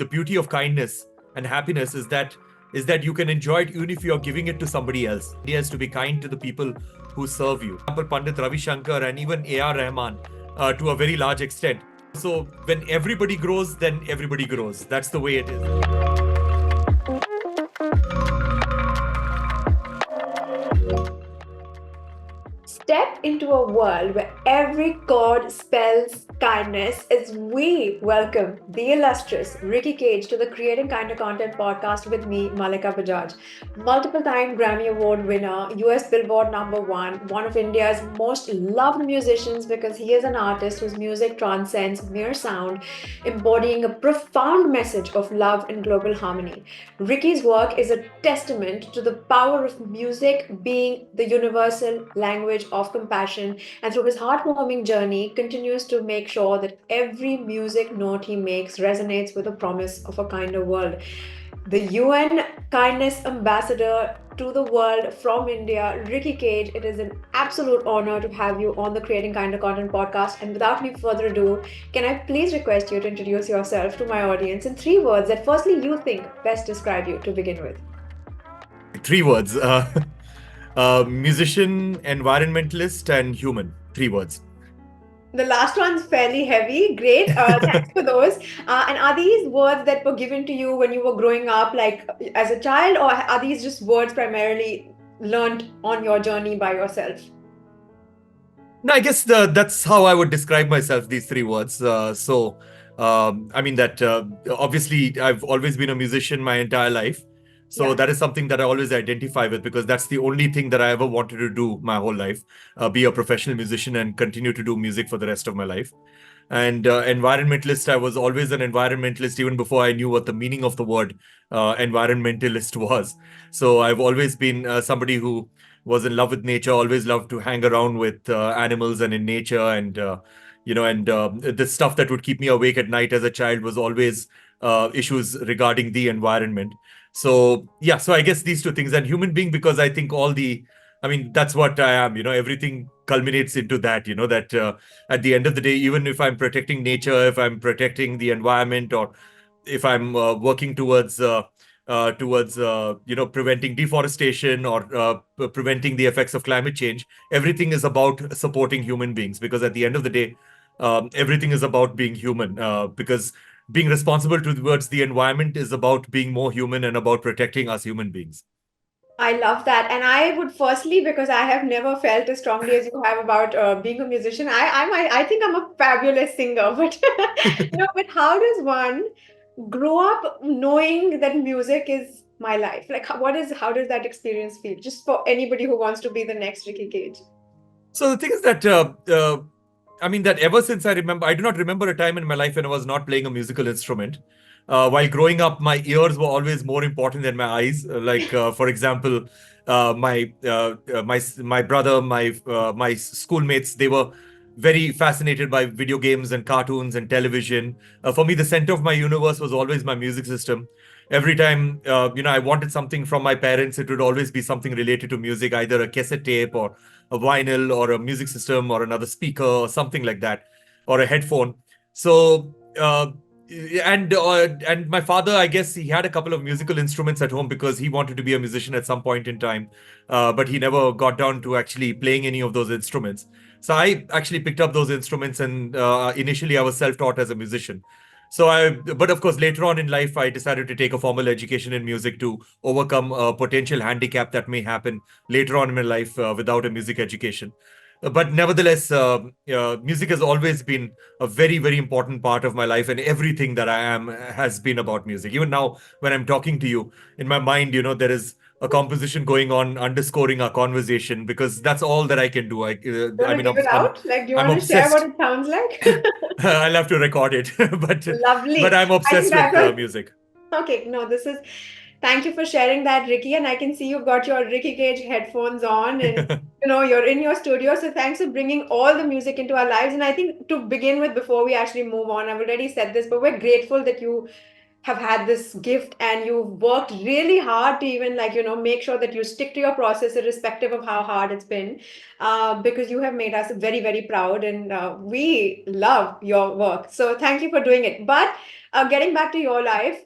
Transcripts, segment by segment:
the beauty of kindness and happiness is that you can enjoy it even if you're giving it to somebody else. The idea is to be kind to the people who serve you. For example, Pandit Ravi Shankar and even A.R. Rahman to a very large extent. So when everybody grows, then everybody grows. That's the way it is. Step into a world where every chord spells kindness as we welcome the illustrious Ricky Kej to the Creating Kinder Content podcast with me, Mallika Bajaj. Multiple time Grammy Award winner, US Billboard #1, one of India's most loved musicians because he is an artist whose music transcends mere sound, embodying a profound message of love and global harmony. Ricky's work is a testament to the power of music being the universal language of compassion, and through his heartwarming journey continues to make sure that every music note he makes resonates with the promise of a kinder world. The UN Kindness Ambassador to the world from India, Ricky Kej, it is an absolute honor to have you on the Creating Kinder Content podcast. And without any further ado, can I please request you to introduce yourself to my audience in 3 words that firstly you think best describe you to begin with? 3 words. Musician, environmentalist, and human. 3 words. The last one's fairly heavy. Great. Thanks for those. And are these words that were given to you when you were growing up, like as a child, or are these just words primarily learned on your journey by yourself? No, I guess that's how I would describe myself, these 3 words. I mean that obviously I've always been a musician my entire life. So Yeah. that is something that I always identify with because that's the only thing that I ever wanted to do my whole life, be a professional musician and continue to do music for the rest of my life. And environmentalist, I was always an environmentalist even before I knew what the meaning of the word environmentalist was. So I've always been somebody who was in love with nature, always loved to hang around with animals and in nature. And, the stuff that would keep me awake at night as a child was always issues regarding the environment. So, yeah, so I guess these two things and human being, because I think that's what I am, everything culminates into that, that at the end of the day, even if I'm protecting nature, if I'm protecting the environment, or if I'm working towards preventing deforestation or preventing the effects of climate change, everything is about supporting human beings because at the end of the day, everything is about being human because being responsible towards the environment is about being more human and about protecting us human beings. I love that. And I would firstly, because I have never felt as strongly as you have about being a musician, I think I'm a fabulous singer, but but how does one grow up knowing that music is my life? Like, how does that experience feel? Just for anybody who wants to be the next Ricky Kej. So the thing is that that ever since I remember, I do not remember a time in my life when I was not playing a musical instrument. While growing up, my ears were always more important than my eyes. For example, my brother, my schoolmates, they were very fascinated by video games and cartoons and television. For me, the center of my universe was always my music system. Every time I wanted something from my parents, it would always be something related to music, either a cassette tape or a vinyl or a music system or another speaker or something like that, or a headphone. So and my father, I guess he had a couple of musical instruments at home because he wanted to be a musician at some point in time, but he never got down to actually playing any of those instruments. So I actually picked up those instruments, and initially I was self-taught as a musician. But of course, later on in life, I decided to take a formal education in music to overcome a potential handicap that may happen later on in my life without a music education. But nevertheless, music has always been a very, very important part of my life, and everything that I am has been about music. Even now, when I'm talking to you, in my mind, there is a composition going on, underscoring our conversation, because that's all that I can do. You want I to mean, give it out? Like, do you I'm want to share what obsessed. it sounds like? I'll have to record it, but Lovely. I'm I think obsessed that with was music. okay. No, this is. Thank you for sharing that, Ricky. And I can see you've got your Ricky Cage headphones on, and you're in your studio. So thanks for bringing all the music into our lives. And I think to begin with, before we actually move on, I've already said this, but we're grateful that you have had this gift, and you've worked really hard to even, like, make sure that you stick to your process irrespective of how hard it's been, because you have made us very, very proud, and we love your work. So thank you for doing it. But getting back to your life,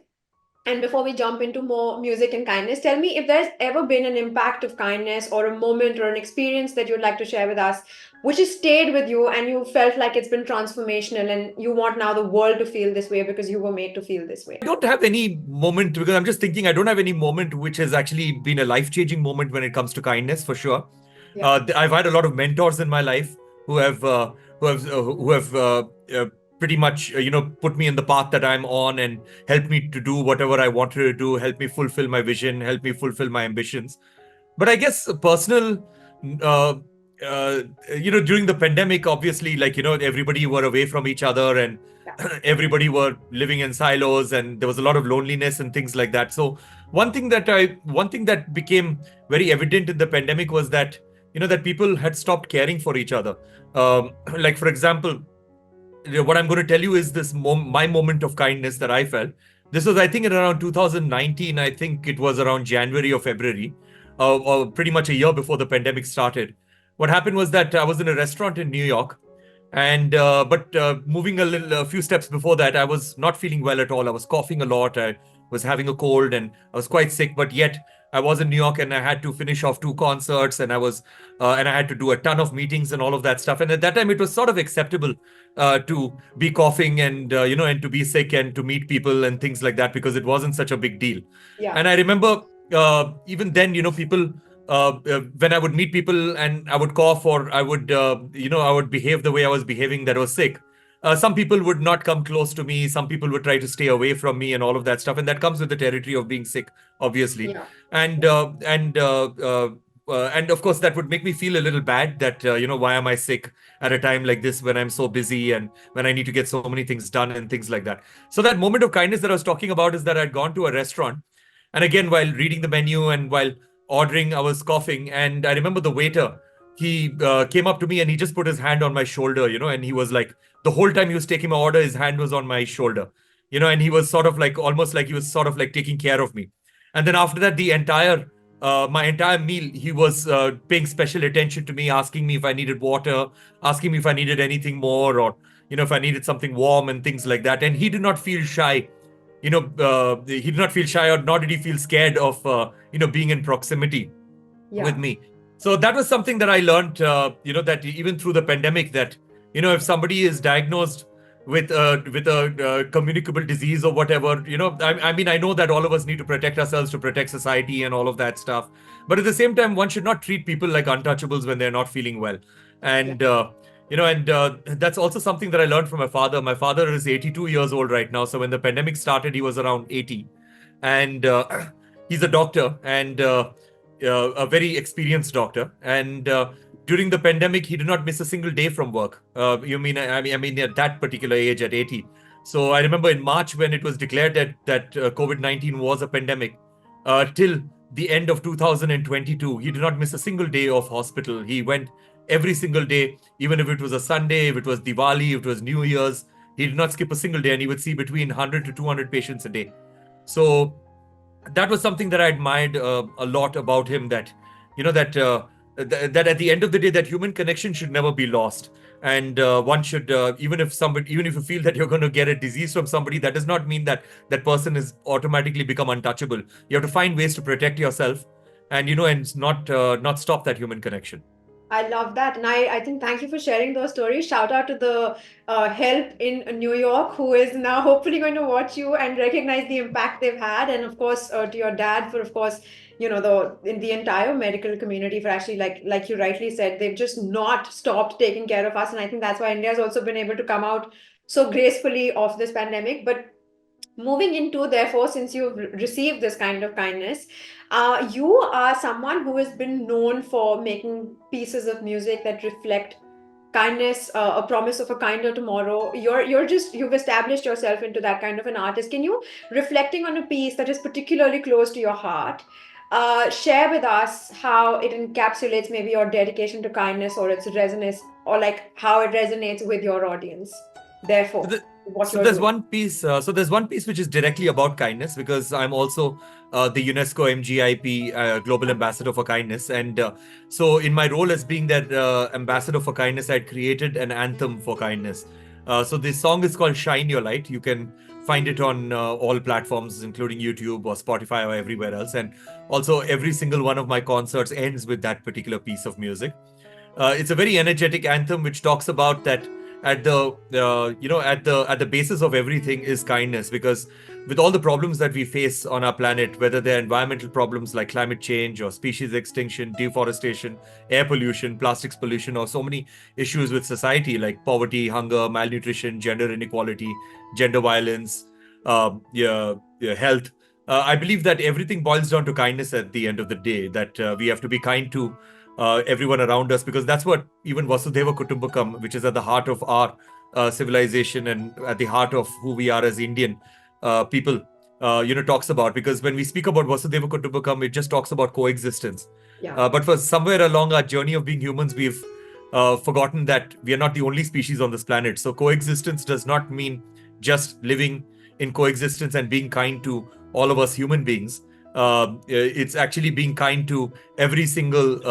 and before we jump into more music and kindness, tell me if there's ever been an impact of kindness or a moment or an experience that you'd like to share with us, which has stayed with you and you felt like it's been transformational and you want now the world to feel this way because you were made to feel this way. I don't have any moment, because I'm just thinking, I don't have any moment which has actually been a life-changing moment when it comes to kindness, for sure. Yeah. I've had a lot of mentors in my life who have pretty much put me in the path that I'm on and helped me to do whatever I wanted to do, helped me fulfill my vision, helped me fulfill my ambitions. But I guess personal, uh, uh, during the pandemic, obviously, like, everybody were away from each other, and Yeah. everybody were living in silos, and there was a lot of loneliness and things like that. So one thing that became very evident in the pandemic was that, that people had stopped caring for each other. Like, for example, what I'm going to tell you is this my moment of kindness that I felt. This was, I think, in around 2019. I think it was around January or February, or pretty much a year before the pandemic started. What happened was that I was in a restaurant in New York, and but moving a few steps before that, I was not feeling well at all. I was coughing a lot. I was having a cold, and I was quite sick. But yet, I was in New York, and I had to finish off two concerts, and I had to do a ton of meetings and all of that stuff. And at that time, it was sort of acceptable to be coughing, and and to be sick, and to meet people and things like that, because it wasn't such a big deal. Yeah. And I remember, even then, people, when I would meet people and I would cough, or I would behave the way I was behaving that was sick. Some people would not come close to me. Some people would try to stay away from me, and all of that stuff. And that comes with the territory of being sick, obviously. Yeah. And Yeah. and of course, that would make me feel a little bad that, why am I sick at a time like this when I'm so busy, and when I need to get so many things done and things like that. So that moment of kindness that I was talking about is that I'd gone to a restaurant, and again, while reading the menu and while ordering, I was coughing. And I remember the waiter, he came up to me, and he just put his hand on my shoulder, and he was like, the whole time he was taking my order, his hand was on my shoulder, and he was sort of like, almost like he was sort of like taking care of me. And then after that, my entire meal, he was paying special attention to me, asking me if I needed water, asking me if I needed anything more, or, if I needed something warm and things like that. And he did not feel shy, he did not feel shy, or nor did he feel scared of, being in proximity with Yeah. me. So that was something that I learned, that even through the pandemic, that, if somebody is diagnosed with a communicable disease or whatever, I mean, I know that all of us need to protect ourselves to protect society and all of that stuff. But at the same time, one should not treat people like untouchables when they're not feeling well. Yeah. And, that's also something that I learned from my father. My father is 82 years old right now. So when the pandemic started, he was around 80. And he's a doctor, and a very experienced doctor. And during the pandemic, he did not miss a single day from work. You mean, I mean, at that particular age, at 80. So I remember in March, when it was declared that COVID-19 was a pandemic, till the end of 2022, he did not miss a single day of hospital. He went every single day, even if it was a Sunday, if it was Diwali, if it was New Year's. He did not skip a single day, and he would see between 100 to 200 patients a day. So that was something that I admired a lot about him. That, that that at the end of the day, that human connection should never be lost. And one should, even if you feel that you're going to get a disease from somebody, that does not mean that that person is automatically become untouchable. You have to find ways to protect yourself, and, and not stop that human connection. I love that. And I think thank you for sharing those stories. Shout out to the help in New York who is now hopefully going to watch you and recognize the impact they've had. And of course, to your dad for, of course, in the entire medical community for actually, like you rightly said, they've just not stopped taking care of us. And I think that's why India's also been able to come out so gracefully of this pandemic. But moving into, therefore, since you've received this kind of kindness, you are someone who has been known for making pieces of music that reflect kindness, a promise of a kinder tomorrow. You've established yourself into that kind of an artist. Can you, reflecting on a piece that is particularly close to your heart, share with us how it encapsulates maybe your dedication to kindness or its resonance, or like how it resonates with your audience, therefore? what So you're there's doing? one piece. So there's one piece which is directly about kindness because I'm also the UNESCO MGIP Global Ambassador for Kindness, and so in my role as being that ambassador for kindness, I created an anthem for kindness. So this song is called "Shine Your Light." You can find it on all platforms, including YouTube or Spotify or everywhere else. And also, every single one of my concerts ends with that particular piece of music. It's a very energetic anthem which talks about that at the at the basis of everything is kindness, because with all the problems that we face on our planet, whether they're environmental problems like climate change or species extinction, deforestation, air pollution, plastics pollution, or so many issues with society like poverty, hunger, malnutrition, gender inequality, gender violence, health, I believe that everything boils down to kindness at the end of the day, that we have to be kind to everyone around us, because that's what even Vasudhaiva Kutumbakam, which is at the heart of our civilization and at the heart of who we are as Indian people, talks about. Because when we speak about Vasudhaiva Kutumbakam, it just talks about coexistence. Yeah. But for somewhere along our journey of being humans, we've forgotten that we are not the only species on this planet. So coexistence does not mean just living in coexistence and being kind to all of us human beings. It's actually being kind to every single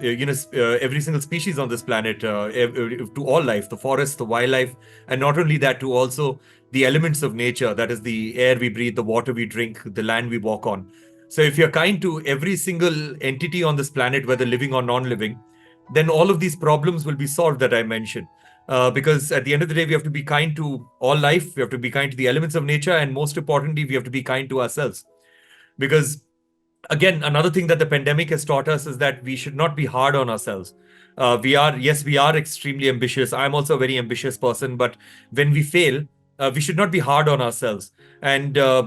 every single species on this planet, to all life, the forest, the wildlife, and not only that, to also the elements of nature, that is the air we breathe, the water we drink, the land we walk on. So if you're kind to every single entity on this planet, whether living or non-living, then all of these problems will be solved that I mentioned. Because at the end of the day, we have to be kind to all life, we have to be kind to the elements of nature, and most importantly, we have to be kind to ourselves. Because again, another thing that the pandemic has taught us is that we should not be hard on ourselves. We are extremely ambitious. I'm also a very ambitious person, but when we fail, we should not be hard on ourselves. And there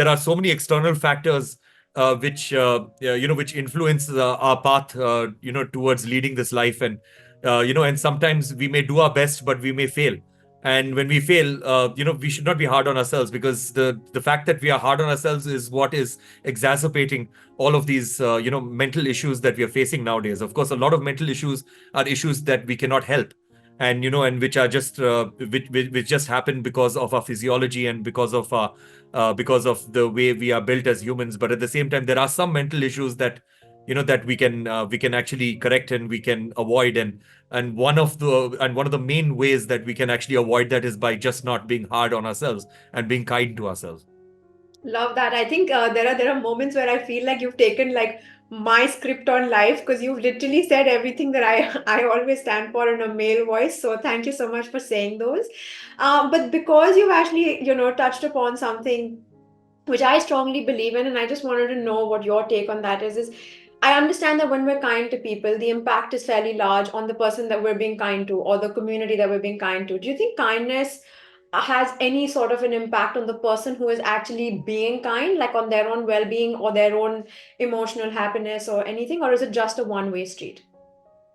are so many external factors which influence our path, towards leading this life. And and sometimes we may do our best, but we may fail. And when we fail, we should not be hard on ourselves, because the fact that we are hard on ourselves is what is exacerbating all of these mental issues that we are facing nowadays. Of course, a lot of mental issues are issues that we cannot help, and and which are just which just happen because of our physiology and because of the way we are built as humans. But at the same time, there are some mental issues that that we can actually correct and we can avoid. And one of the main ways that we can actually avoid that is by just not being hard on ourselves and being kind to ourselves. Love that. I think there are moments where I feel like you've taken like my script on life, because you've literally said everything that I I always stand for in a male voice. So thank you so much for saying those. But because you've actually touched upon something which I strongly believe in, and I just wanted to know what your take on that is I understand that when we're kind to people, the impact is fairly large on the person that we're being kind to or the community that we're being kind to. Do you think kindness has any sort of an impact on the person who is actually being kind, like on their own well-being or their own emotional happiness or anything, or is it just a one-way street?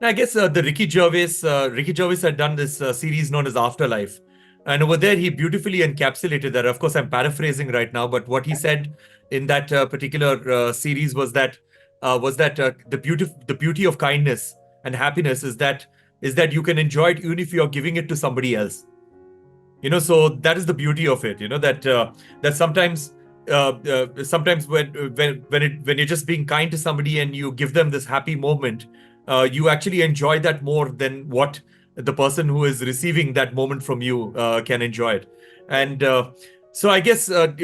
I guess the Ricky Gervais had done this series known as Afterlife, and over there he beautifully encapsulated that. Of course, I'm paraphrasing right now, but what he said in that particular series was that the beauty of kindness and happiness is that you can enjoy it even if you're giving it to somebody else. So that is the beauty of it. That sometimes when you're just being kind to somebody and you give them this happy moment, you actually enjoy that more than what the person who is receiving that moment from you can enjoy it. And so I guess and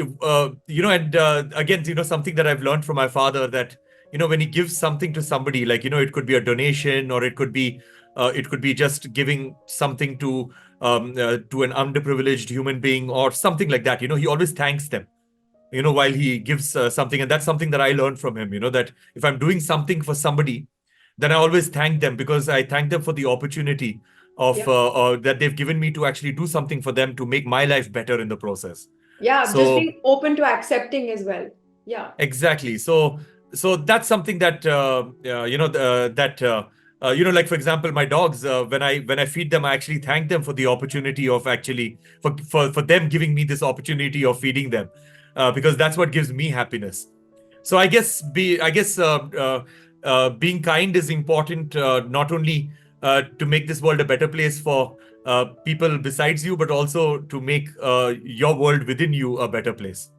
again, something that I've learned from my father, that when he gives something to somebody, like it could be a donation, or it could be just giving something to an underprivileged human being or something like that. He always thanks them, while he gives something. And that's something that I learned from him, that if I'm doing something for somebody, then I always thank them, because I thank them for the opportunity of Yeah. that they've given me to actually do something for them to make my life better in the process. Yeah, just So being open to accepting as well. Yeah. exactly. So that's something that like for example, my dogs, when I feed them, I actually thank them for the opportunity of actually for them giving me this opportunity of feeding them, because that's what gives me happiness. So I guess being kind is important, not only to make this world a better place people besides you, but also to make your world within you a better place.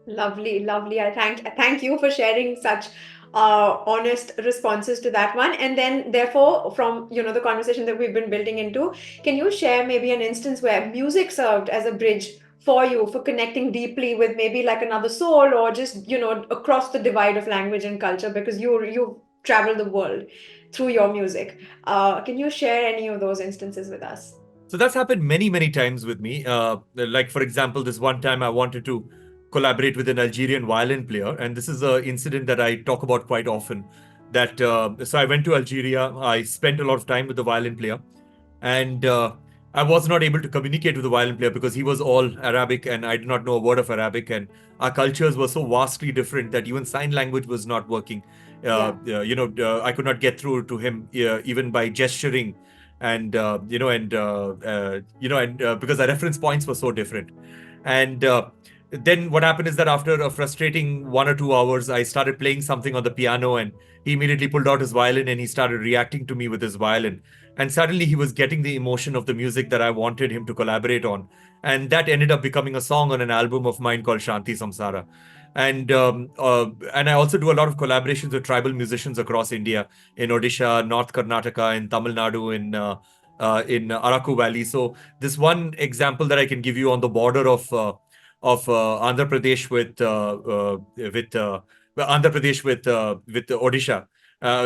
Lovely, lovely. I thank you for sharing such honest responses to that one. And then, therefore, from the conversation that we've been building into, can you share maybe an instance where music served as a bridge for you for connecting deeply with maybe like another soul, or just across the divide of language and culture, because you travel the world through your music. Can you share any of those instances with us? So that's happened many, many times with me. Like, for example, this one time I wanted to collaborate with an Algerian violin player. And this is an incident that I talk about quite often. So I went to Algeria. I spent a lot of time with the violin player. And I was not able to communicate with the violin player because he was all Arabic and I did not know a word of Arabic. And our cultures were so vastly different that even sign language was not working. Yeah. I could not get through to him even by gesturing, and because our reference points were so different. And then what happened is that after a frustrating 1 or 2 hours, I started playing something on the piano, and he immediately pulled out his violin and he started reacting to me with his violin. And suddenly he was getting the emotion of the music that I wanted him to collaborate on. And that ended up becoming a song on an album of mine called Shanti Samsara. And I also do a lot of collaborations with tribal musicians across India, in Odisha, North Karnataka, in Tamil Nadu, in Araku Valley. So this one example that I can give you on the border of Andhra Pradesh with Andhra Pradesh with Odisha,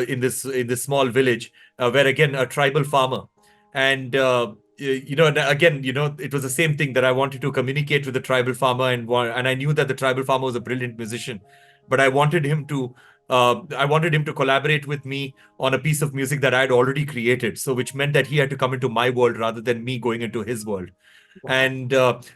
in this small village, where again a tribal farmer, and and again, it was the same thing that I wanted to communicate with the tribal farmer, and I knew that the tribal farmer was a brilliant musician, but I wanted him to collaborate with me on a piece of music that I had already created. So which meant that he had to come into my world rather than me going into his world. Wow. And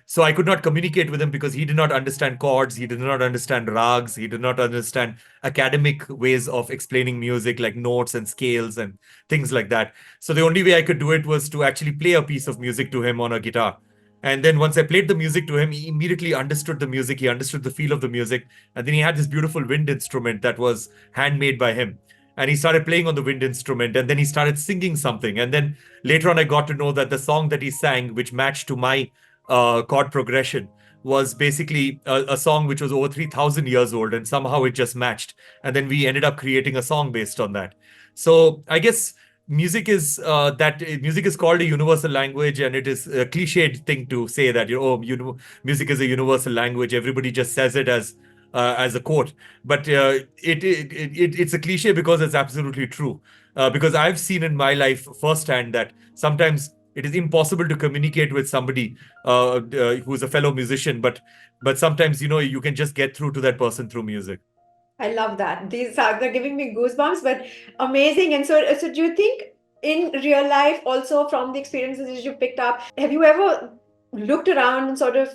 so I could not communicate with him because he did not understand chords, he did not understand rags, he did not understand academic ways of explaining music like notes and scales and things like that. So the only way I could do it was to actually play a piece of music to him on a guitar. And then once I played the music to him, he immediately understood the music, he understood the feel of the music. And then he had this beautiful wind instrument that was handmade by him. And he started playing on the wind instrument, and then he started singing something. And then later on, I got to know that the song that he sang, which matched to my chord progression, was basically a song which was over 3,000 years old, and somehow it just matched. And then we ended up creating a song based on that. So I guess music is called a universal language, and it is a cliched thing to say that music is a universal language. Everybody just says it as a quote, but it's a cliche because it's absolutely true. Because I've seen in my life firsthand that sometimes it is impossible to communicate with somebody who's a fellow musician, but sometimes you can just get through to that person through music. I love that. They're giving me goosebumps, but amazing. And so do you think in real life, also from the experiences that you picked up, have you ever looked around and sort of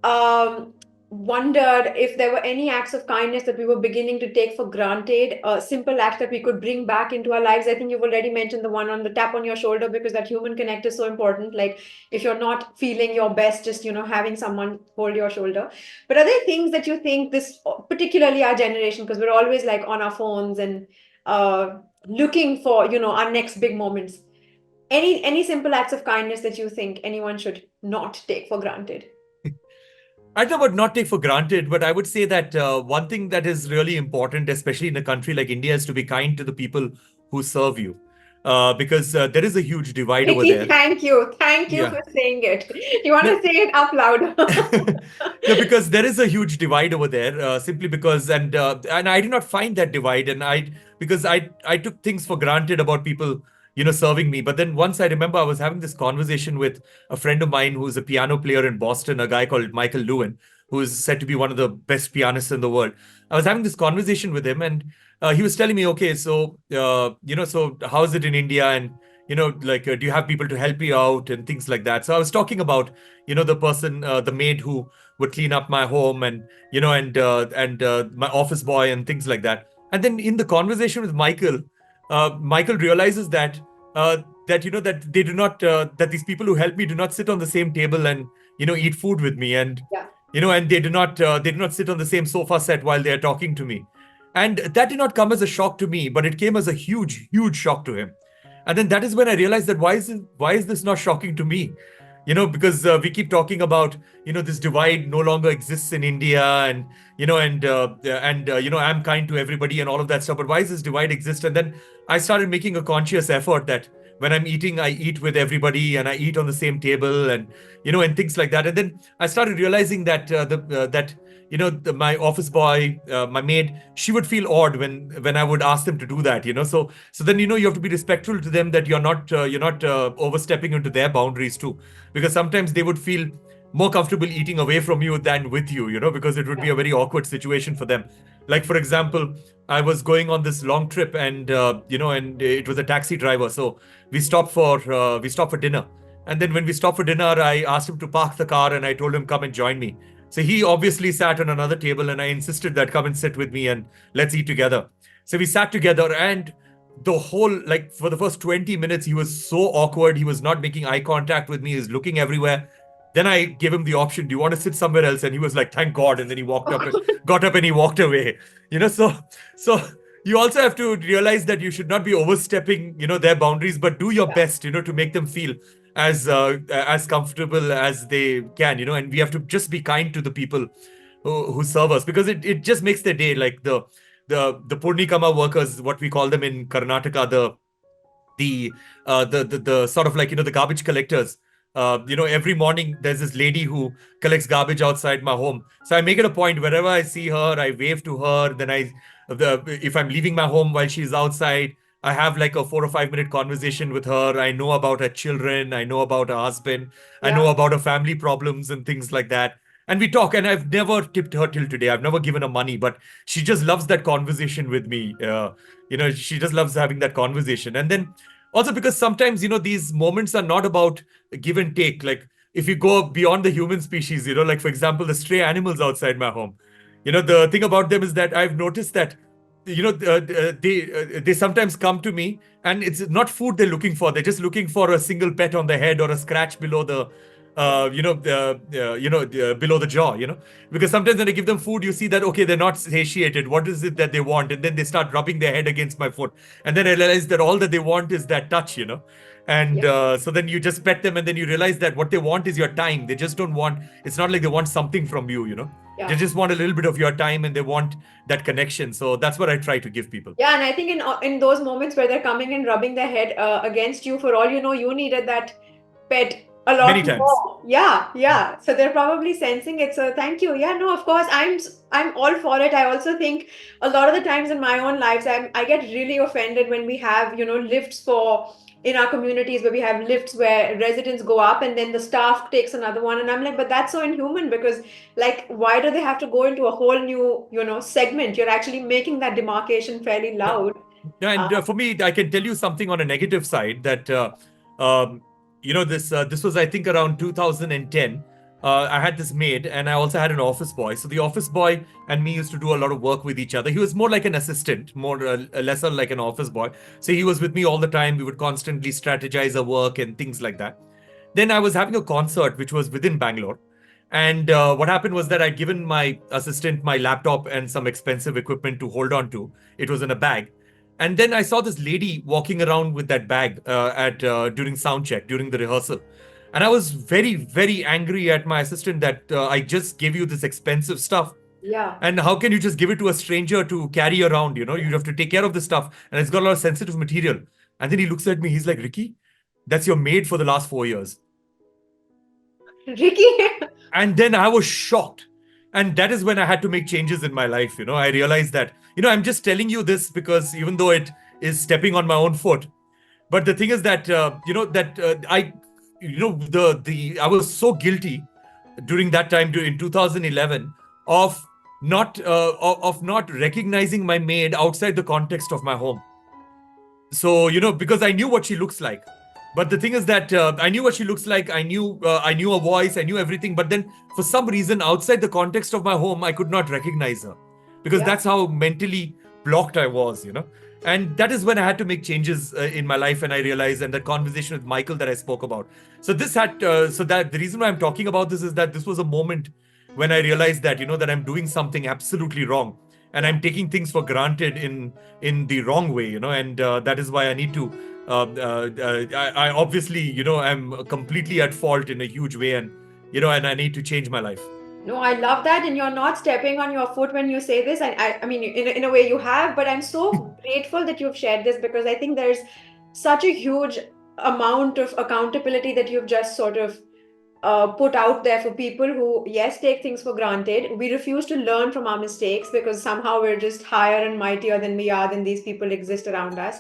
um, wondered if there were any acts of kindness that we were beginning to take for granted, simple acts that we could bring back into our lives? I think you've already mentioned the one on the tap on your shoulder, because that human connect is so important. Like if you're not feeling your best, just having someone hold your shoulder. But are there things that you think this, particularly our generation, because we're always like on our phones and looking for our next big moments? Any simple acts of kindness that you think anyone should not take for granted? I don't know about not take for granted, but I would say that one thing that is really important, especially in a country like India, is to be kind to the people who serve you. Because there is a huge divide over Ricky, there. thank you. Thank you Yeah. for saying it. You want No, to say it up louder? no, because there is a huge divide over there. Simply because, and I did not find that divide, and I took things for granted about people, serving me. But then once I remember, I was having this conversation with a friend of mine who's a piano player in Boston, a guy called Michael Lewin, who is said to be one of the best pianists in the world. I was having this conversation with him, and he was telling me, okay, so how is it in India, and like, do you have people to help you out and things like that? So I was talking about the maid who would clean up my home, and my office boy and things like that. And then in the conversation with Michael, Michael realizes that they do not that these people who help me do not sit on the same table and eat food with me, and Yeah. and they do not sit on the same sofa set while they are talking to me. And that did not come as a shock to me, but it came as a huge shock to him. And then that is when I realized that why is this not shocking to me? Because we keep talking about, this divide no longer exists in India, and I'm kind to everybody and all of that stuff. But why does this divide exist? And then I started making a conscious effort that when I'm eating, I eat with everybody and I eat on the same table, and and things like that. And then I started realizing that my office boy, my maid, she would feel odd when I would ask them to do that. So then you have to be respectful to them, that you're not overstepping into their boundaries too, because sometimes they would feel more comfortable eating away from you than with you, because it would be Yeah. a very awkward situation for them. Like, for example, I was going on this long trip, and and it was a taxi driver, so we stopped for dinner. And then when we stopped for dinner, I asked him to park the car, and I told him, come and join me. So he obviously sat on another table, and I insisted that come and sit with me and let's eat together. So we sat together, and the whole, like, for the first 20 minutes, he was so awkward. He was not making eye contact with me. He was looking everywhere. Then I gave him the option, do you want to sit somewhere else? And he was like, thank God. And then he got up and he walked away. So you also have to realize that you should not be overstepping, their boundaries, but do your Yeah. best, to make them feel as comfortable as they can, and we have to just be kind to the people who serve us, because it just makes their day. Like the Purnikama workers, what we call them in Karnataka, the sort of like, the garbage collectors. Every morning there's this lady who collects garbage outside my home. So I make it a point, wherever I see her, I wave to her. Then if I'm leaving my home while she's outside, I have like a 4 or 5 minute conversation with her. I know about her children. I know about her husband. I know Yeah. about her family problems and things like that. And we talk, and I've never tipped her till today. I've never given her money, but she just loves that conversation with me. She just loves having that conversation. And then also, because sometimes, these moments are not about give and take. Like, if you go beyond the human species, like, for example, the stray animals outside my home, the thing about them is that I've noticed that, they sometimes come to me, and it's not food they're looking for. They're just looking for a single pet on the head or a scratch below the below the jaw, because sometimes when I give them food, you see that, okay, they're not satiated. What is it that they want? And then they start rubbing their head against my foot, and then I realize that all that they want is that touch, and Yeah. so then you just pet them, and then you realize that what they want is your time. They just don't want, it's not like they want something from you, they Yeah. just want a little bit of your time, and they want that connection. So that's what I try to give people. Yeah, and I think in those moments where they're coming and rubbing their head against you, for all you know, you needed that pet a Many lot times. more. Yeah, yeah. So they're probably sensing it. So thank you. Yeah, no, of course, I'm all for it. I also think a lot of the times in my own lives, I get really offended when we have, lifts for in our communities, where we have lifts where residents go up and then the staff takes another one, and I'm like, but that's so inhuman, because like, why do they have to go into a whole new, segment? You're actually making that demarcation fairly Yeah. loud. Yeah, uh, and for me, I can tell you something on a negative side, that this was, I think, around 2010. I had this maid, and I also had an office boy. So the office boy and me used to do a lot of work with each other. He was more like an assistant, more lesser like an office boy. So he was with me all the time. We would constantly strategize our work and things like that. Then I was having a concert which was within Bangalore. And what happened was that I'd given my assistant my laptop and some expensive equipment to hold on to. It was in a bag. And then I saw this lady walking around with that bag at during sound check, during the rehearsal. And I was very, very angry at my assistant that I just gave you this expensive stuff. yeah. And how can you just give it to a stranger to carry around? You have to take care of the stuff, and it's got a lot of sensitive material. And then he looks at me, he's like, Ricky, that's your maid for the last 4 years. Ricky. And then I was shocked. And that is when I had to make changes in my life. I realized that, I'm just telling you this because even though it is stepping on my own foot, but the thing is that, I, I was so guilty during that time, in 2011, of not recognizing my maid outside the context of my home. So, because I knew what she looks like. But the thing is that I knew what she looks like. I knew her voice. I knew everything. But then, for some reason, outside the context of my home, I could not recognize her, because Yeah. that's how mentally blocked I was. And that is when I had to make changes in my life, and I realized, and the conversation with Michael that I spoke about. So that the reason why I'm talking about this is that this was a moment when I realized that, that I'm doing something absolutely wrong, and Yeah. I'm taking things for granted in the wrong way, and that is why I need to I obviously, I'm completely at fault in a huge way, and I need to change my life. No, I love that, and you're not stepping on your foot when you say this. I mean, in a way you have, but I'm so grateful that you've shared this because I think there's such a huge amount of accountability that you've just sort of put out there for people who, yes, take things for granted. We refuse to learn from our mistakes because somehow we're just higher and mightier than we are, than these people exist around us.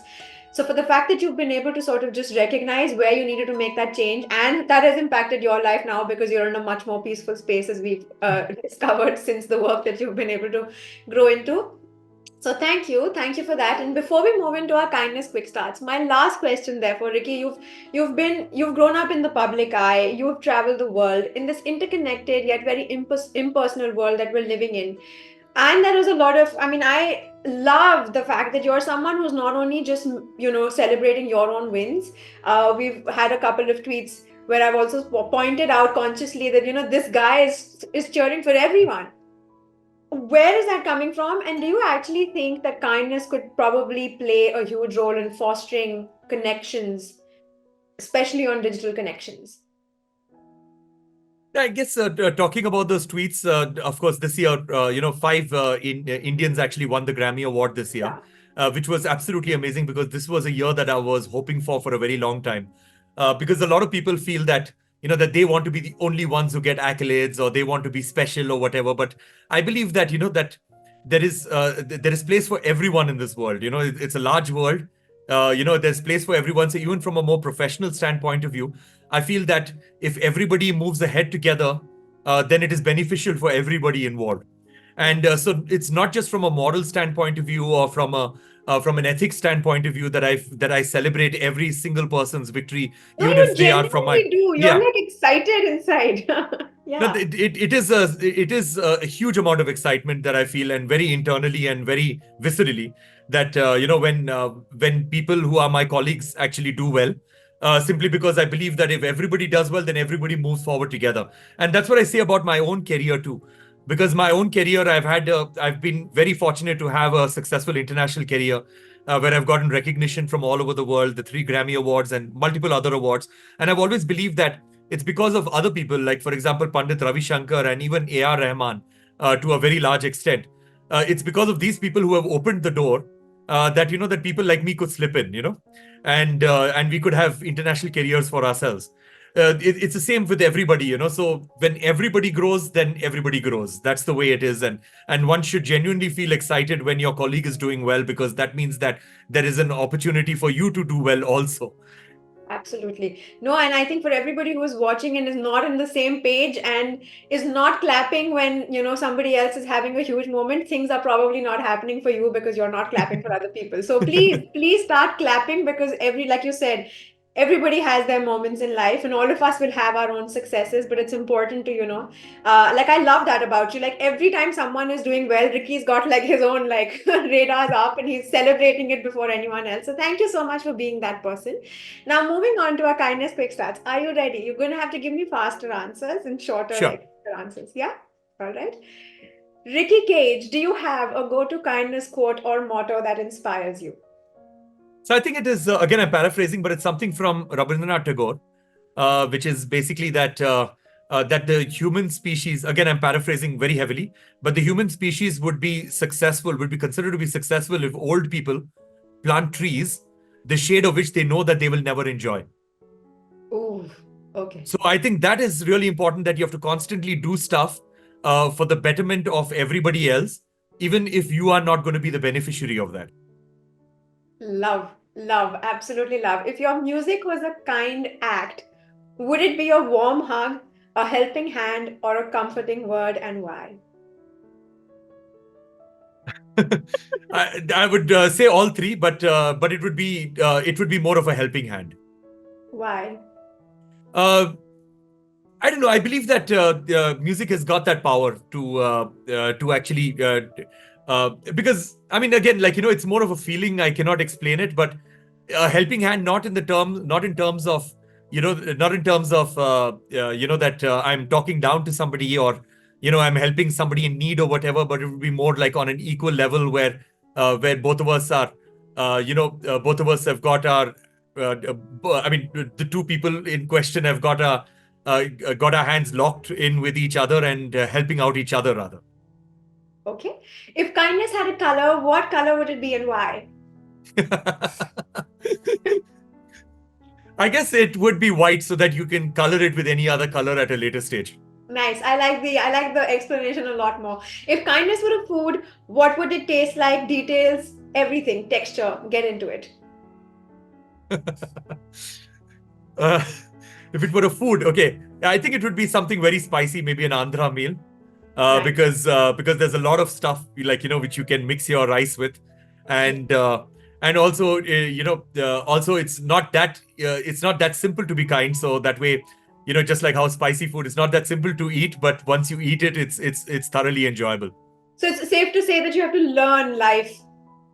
So, for the fact that you've been able to sort of just recognize where you needed to make that change, and that has impacted your life now because you're in a much more peaceful space, as we've discovered since the work that you've been able to grow into. So thank you for that. And before we move into our kindness quick starts, my last question, therefore, Ricky, you've grown up in the public eye, you've traveled the world in this interconnected yet very impersonal world that we're living in, and there is a lot of, I mean, I love the fact that you're someone who's not only just celebrating your own wins. We've had a couple of tweets where I've also pointed out consciously that this guy is cheering for everyone. Where is that coming from? And do you actually think that kindness could probably play a huge role in fostering connections, especially on digital connections? I guess talking about those tweets, of course, this year, five Indians actually won the Grammy Award this year, Yeah. which was absolutely amazing because this was a year that I was hoping for a very long time. Because a lot of people feel that, that they want to be the only ones who get accolades or they want to be special or whatever. But I believe that, that there is place for everyone in this world. It's a large world. There's place for everyone. So even from a more professional standpoint of view, I feel that if everybody moves ahead together, then it is beneficial for everybody involved. And so it's not just from a moral standpoint of view or from an ethics standpoint of view that I celebrate every single person's victory, No, even you if they are from my genuinely do. You're yeah. like excited inside. No, Yeah. it is a huge amount of excitement that I feel, and very internally and very viscerally, that when people who are my colleagues actually do well, simply because I believe that if everybody does well, then everybody moves forward together, and that's what I say about my own career too, because my own career, I've been very fortunate to have a successful international career. Where I've gotten recognition from all over the world, the 3 Grammy Awards and multiple other awards. And I've always believed that it's because of other people, like, for example, Pandit Ravi Shankar and even A.R. Rahman, to a very large extent. It's because of these people who have opened the door, that people like me could slip in, and we could have international careers for ourselves. It's the same with everybody, So when everybody grows, then everybody grows. That's the way it is, and one should genuinely feel excited when your colleague is doing well, because that means that there is an opportunity for you to do well also. Absolutely. No, and I think for everybody who is watching and is not in the same page and is not clapping when, somebody else is having a huge moment, things are probably not happening for you because you're not clapping for other people. So please start clapping because like you said, everybody has their moments in life and all of us will have our own successes, but it's important to, like I love that about you. Like every time someone is doing well, Ricky's got like his own like radars up and he's celebrating it before anyone else. So thank you so much for being that person. Now, moving on to our kindness quick stats. Are you ready? You're going to have to give me faster answers and shorter, Sure. like answers. Yeah? All right. Ricky Cage, do you have a go to kindness quote or motto that inspires you? So I think it is, again, I'm paraphrasing, but it's something from Rabindranath Tagore, which is basically that the human species, again, I'm paraphrasing very heavily, but the human species would be considered to be successful if old people plant trees, the shade of which they know that they will never enjoy. Ooh, okay. So I think that is really important, that you have to constantly do stuff for the betterment of everybody else, even if you are not going to be the beneficiary of that. Love, absolutely love. If your music was a kind act, would it be a warm hug, a helping hand, or a comforting word, and why? I would say all three, but it would be more of a helping hand. Why? Uh, I don't know. I believe that music has got that power to actually because, I mean, again, like, it's more of a feeling. I cannot explain it, but a helping hand, not in terms of, not in terms of that I'm talking down to somebody, or I'm helping somebody in need or whatever, but it would be more like on an equal level, where both of us are both of us have got our the two people in question have got our hands locked in with each other and helping out each other rather. Okay. If kindness had a color, what color would it be and why? I guess it would be white so that you can color it with any other color at a later stage. Nice. I like the explanation a lot more. If kindness were a food, what would it taste like? Details, everything, texture. Get into it. Uh, if it were a food, okay, I think it would be something very spicy, maybe an Andhra meal, Nice. because there's a lot of stuff like which you can mix your rice with, and also also it's not that simple to be kind. So that way, just like how spicy food is not that simple to eat, but once you eat it, it's thoroughly enjoyable. So it's safe to say that you have to learn life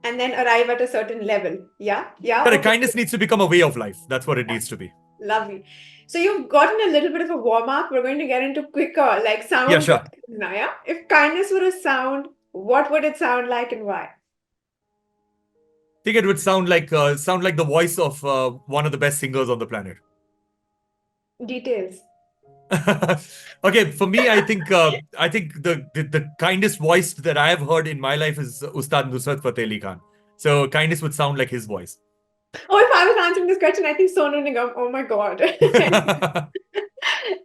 and then arrive at a certain level. Yeah? Yeah? But Okay. kindness needs to become a way of life. That's what it needs to be. Lovely. So you've gotten a little bit of a warm up. We're going to get into quicker, like Yeah, sound sure. questions now. Yeah? If kindness were a sound, what would it sound like and why? I think it would sound like the voice of one of the best singers on the planet. Details. Okay, for me, I think the kindest voice that I have heard in my life is Ustad Nusrat Fateh Ali Khan. So kindness would sound like his voice. Oh, if I was answering this question, I think Sonu Nigam. Oh my God.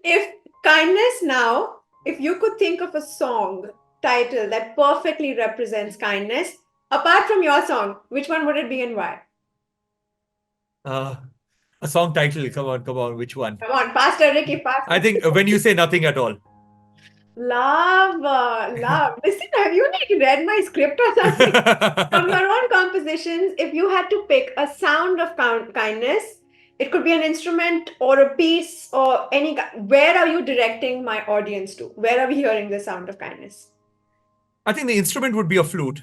If kindness now, if you could think of a song title that perfectly represents kindness, apart from your song, which one would it be and why? uh, a song title. Come on. Which one? Come on, faster, Ricky, faster. I think when you say nothing at all. Love, love. Listen, have you like read my script or something? From your own compositions, if you had to pick a sound of kindness, it could be an instrument or a piece or any. Where are you directing my audience to? Where are we hearing the sound of kindness? I think the instrument would be a flute,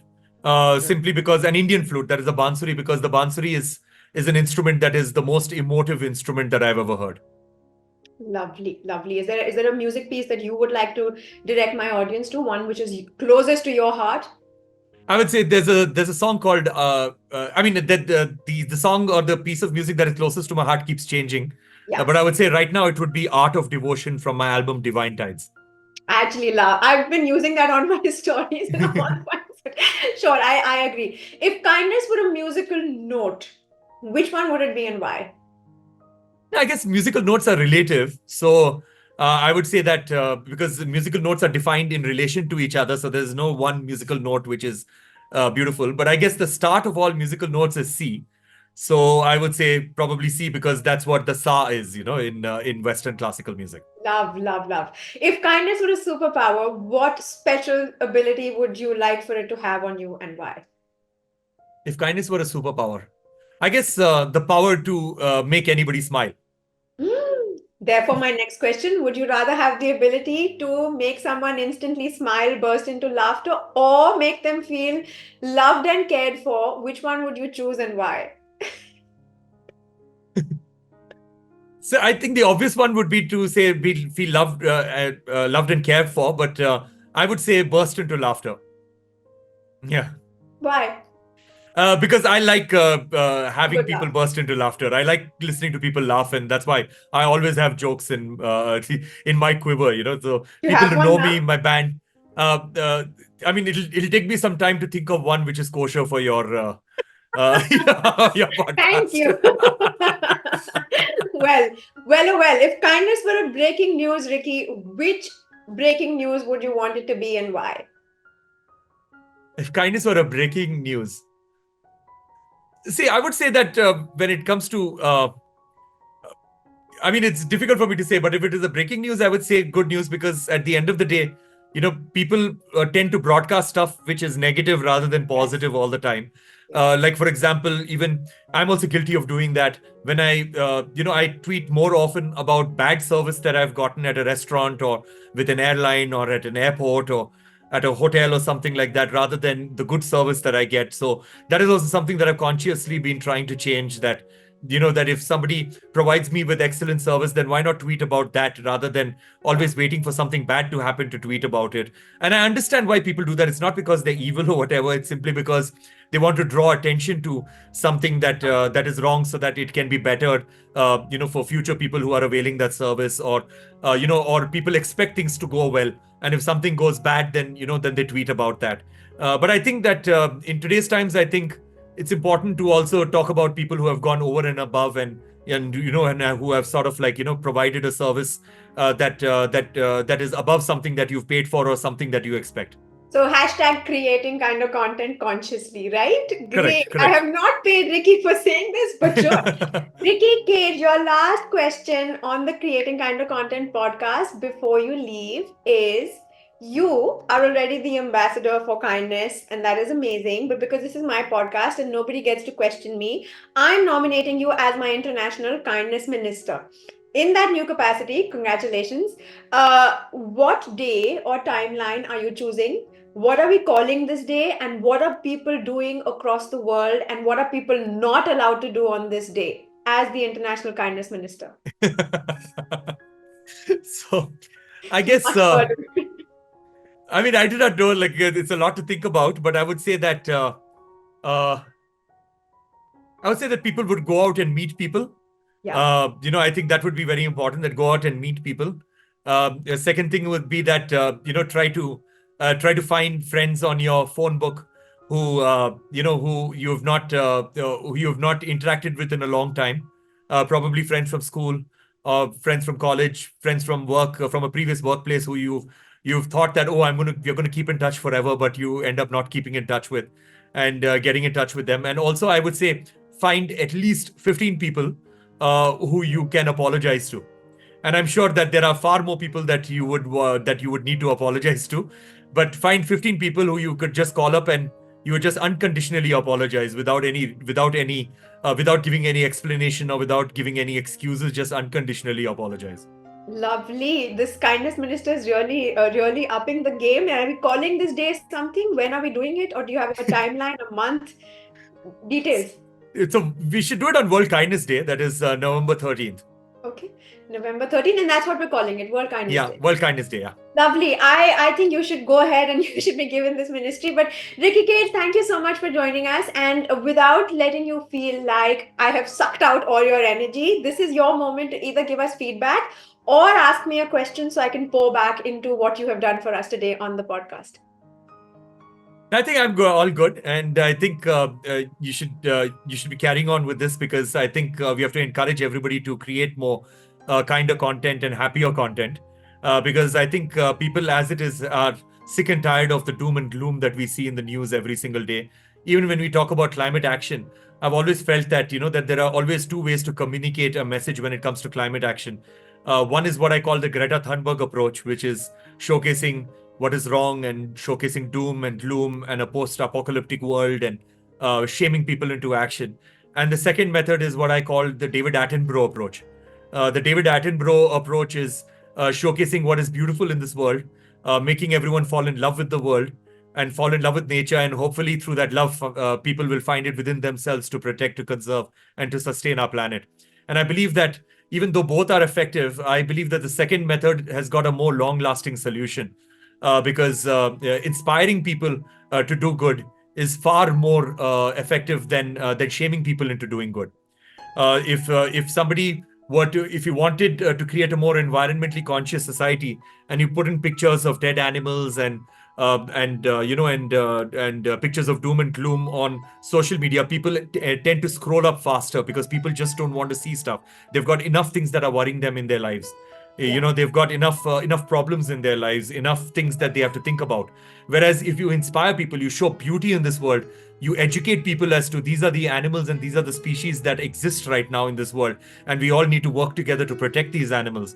simply because an Indian flute, that is a bansuri, because the bansuri is an instrument that is the most emotive instrument that I've ever heard. Lovely, lovely. Is there a music piece that you would like to direct my audience to? One which is closest to your heart? I would say there's a song called I mean that the song or the piece of music that is closest to my heart keeps changing, Yeah. but I would say right now it would be Art of Devotion from my album Divine Tides. I actually love. I've been using that on my stories and all my. Sure, I agree. If kindness were a musical note, which one would it be and why? I guess musical notes are relative. So I would say that because musical notes are defined in relation to each other, so there's no one musical note which is beautiful. But I guess the start of all musical notes is C. So I would say probably C because that's what the sa is, in Western classical music. Love, love, love. If kindness were a superpower, what special ability would you like for it to have on you and why? If kindness were a superpower, I guess the power to make anybody smile. Therefore, my next question, would you rather have the ability to make someone instantly smile, burst into laughter, or make them feel loved and cared for? Which one would you choose and why? So I think the obvious one would be to say we feel loved and cared for, but I would say burst into laughter. Yeah. Why? Because I like having Good people laugh. burst into laughter. I like listening to people laugh, and that's why I always have jokes in my quiver. So You people have who one know now? me, my band. Uh, uh, I mean, it'll take me some time to think of one which is kosher for your your Thank podcast. you. Well, well. If kindness were a breaking news, Ricky, which breaking news would you want it to be and why? If kindness were a breaking news, see, I would say that when it comes to I mean, it's difficult for me to say, but if it is a breaking news, I would say good news because at the end of the day, people tend to broadcast stuff which is negative rather than Yes. positive all the time. Yes. Like, for example, even I'm also guilty of doing that when I tweet more often about bad service that I've gotten at a restaurant or with an airline or at an airport or at a hotel or something like that rather than the good service that I get. So that is also something that I've consciously been trying to change that that if somebody provides me with excellent service, then why not tweet about that rather than Yeah. always waiting for something bad to happen to tweet about it. And I understand why people do that. It's not because they're evil or whatever. It's simply because they want to draw attention to something that is wrong, so that it can be bettered, for future people who are availing that service, or people expect things to go well. And if something goes bad, then they tweet about that. But I think that in today's times, I think it's important to also talk about people who have gone over and above, and who have sort of like provided a service that is above something that you've paid for or something that you expect. So hashtag creating kind of content consciously, right? Great. Correct, I correct. have not paid Ricky for saying this, but sure. Ricky Kej, your last question on the Creating Kind of Content podcast before you leave is, you are already the ambassador for kindness, and that is amazing. But because this is my podcast and nobody gets to question me, I'm nominating you as my international kindness minister. In that new capacity, congratulations. What day or timeline are you choosing? What are we calling this day, and what are people doing across the world, and what are people not allowed to do on this day as the international kindness minister? So, I Too guess, much burden. I mean, I do not know, like, it's a lot to think about, but uh, I would say that people would go out and meet people. Yeah. I think that would be very important, that go out and meet people. The second thing would be that, try to find friends on your phone book who you have not interacted with in a long time. Probably friends from school, friends from college, friends from work, from a previous workplace who you've thought that, oh, you're gonna keep in touch forever, but you end up not keeping in touch with, and getting in touch with them. And also, I would say, find at least 15 people who you can apologize to. And I'm sure that there are far more people that you would need to apologize to, but find 15 people who you could just call up, and you would just unconditionally apologize without giving any explanation or without giving any excuses. Just unconditionally apologize. Lovely. This kindness minister is really upping the game. Are we calling this day something? When are we doing it? Or do you have a timeline, a month? Details. We should do it on World Kindness Day. That is November 13th. Okay. November 13th, and that's what we're calling it, World Kindness Yeah, Day. World Kindness Day. Yeah. Lovely. I think you should go ahead and you should be given this ministry. But Ricky Kate, thank you so much for joining us. And without letting you feel like I have sucked out all your energy, this is your moment to either give us feedback or ask me a question so I can pour back into what you have done for us today on the podcast. I think all good, and I think you should be carrying on with this, because I think we have to encourage everybody to create more kinder content and happier content, because I think people, as it is, are sick and tired of the doom and gloom that we see in the news every single day. Even when we talk about climate action, I've always felt that that there are always two ways to communicate a message when it comes to climate action. One is what I call the Greta Thunberg approach, which is showcasing what is wrong and showcasing doom and gloom and a post-apocalyptic world, and shaming people into action. And the second method is what I call the David Attenborough approach. The David Attenborough approach is showcasing what is beautiful in this world, making everyone fall in love with the world and fall in love with nature, and hopefully through that love, people will find it within themselves to protect, to conserve, and to sustain our planet. And I believe that even though both are effective, I believe that the second method has got a more long-lasting solution, because inspiring people to do good is far more effective than shaming people into doing good. If somebody if you wanted to create a more environmentally conscious society, and you put in pictures of dead animals and pictures of doom and gloom on social media, people tend to scroll up faster, because people just don't want to see stuff. They've got enough things that are worrying them in their lives. Yeah. They've got enough problems in their lives, enough things that they have to think about. Whereas if you inspire people, you show beauty in this world, you educate people as to these are the animals and these are the species that exist right now in this world, and we all need to work together to protect these animals,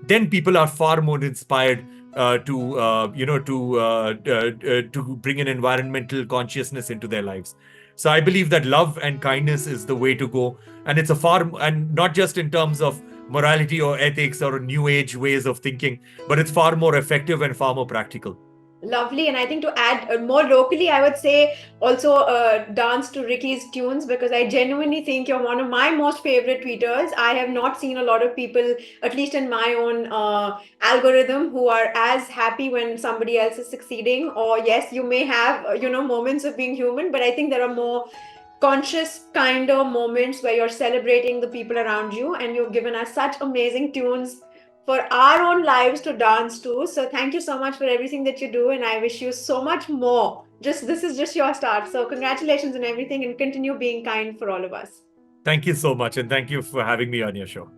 then people are far more inspired to bring an environmental consciousness into their lives. So I believe that love and kindness is the way to go, and and not just in terms of morality or ethics or new age ways of thinking, but it's far more effective and far more practical. Lovely. And I think to add more locally, I would say also dance to Ricky's tunes, because I genuinely think you're one of my most favorite tweeters. I have not seen a lot of people, at least in my own algorithm, who are as happy when somebody else is succeeding. Or yes, you may have, moments of being human, but I think there are more conscious kind of moments where you're celebrating the people around you, and you've given us such amazing tunes for our own lives to dance to. So thank you so much for everything that you do, and I wish you so much more. Just this is just your start. So congratulations on everything, and continue being kind for all of us. Thank you so much. And thank you for having me on your show.